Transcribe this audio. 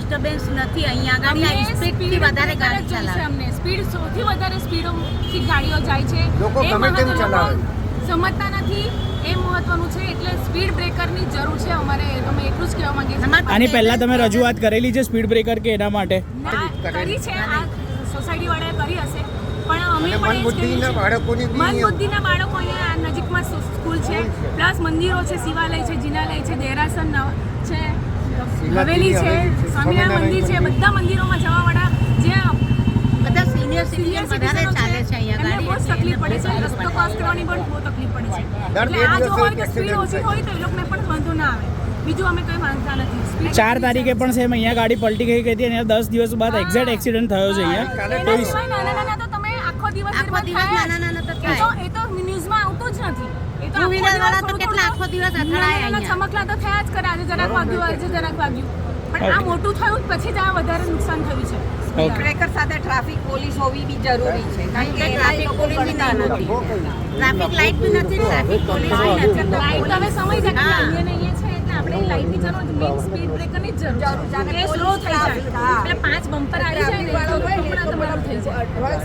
disturbance નથી અહીંયા આગળ સ્પીડથી વધારે ગાડી ચલાવે અમને સ્પીડ સૌથી વધારે સ્પીડોથી ગાડીઓ જાય છે લોકો ગમે તેમ ચલાવે સમજતા નથી એ મહત્વનું છે એટલે સ્પીડ બ્રેકરની જરૂર છે અમારે અમે એટલું જ કહેવા માંગીએ છીએ આની પહેલા તમે રજૂઆત કરેલી છે સ્પીડ બ્રેકર કે એના માટે કરી છે આ સોસાયટી વાળાએ કરી હશે પણ અમે પણ મંદબુદ્ધિના બાળકોની મંદબુદ્ધિના બાળકો અહીંયા નજીકમાં સ્કૂલ છે પ્લસ મંદિરો છે શિવાલય છે જિનાલય છે દેરાસર છે હવેલી છે સ્વામિનારાયણ મંદિર છે બધા મંદિરોમાં જવાવાળા જે બધા સિનિયર સિટીઝન વધારે ચાલે છે અહીંયા ગાડી બહુ તકલીફ પડે છે રસ્તો ક્રોસ કરવાની પણ બહુ તકલીફ પડે છે એટલે આ જો હોય કે સ્પીડ ઓછી હોય તો એ લોકોને પણ વાંધો ના આવે બીજું અમે કંઈ માંગતા નથી 4 તારીખે પણ સેમ અહીંયા ગાડી પલટી ગઈ હતી અને 10 દિવસ બાદ એક્ઝેક્ટ એક્સિડન્ટ થયો છે અહીંયા નાના તો તમે આખો દિવસ નાના તો થાય એ તો ન્યૂઝમાં આવતું જ નથી એ તો ટુ વ્હીલર વાળા તો કેટલા આખો દિવસ અથડાય અહીંયા ચમકલા તો થયા જ કરે આજે જરાક વાગ્યું આજે જરાક વાગ્યું પણ આ મોટું થયું પછી જ આ વધારે નુકસાન થયું છે સ્પીડ બ્રેકર સાથે ટ્રાફિક પોલીસ હોવી બી જરૂરી છે કારણ કે ટ્રાફિક પોલીસ બી નથી ટ્રાફિક લાઇટ બી નથી ટ્રાફિક પોલીસ બી નથી લાઇટ હવે સમય છે કે અહીંયા ને અહીંયા છે એટલે આપણે લાઇટની જરૂર મેઇન સ્પીડ બ્રેકરની જ જરૂર છે સ્લો થઈ જાય એટલે 5 બમ્પર આવી જાય ને તો પણ તમારું થઈ જાય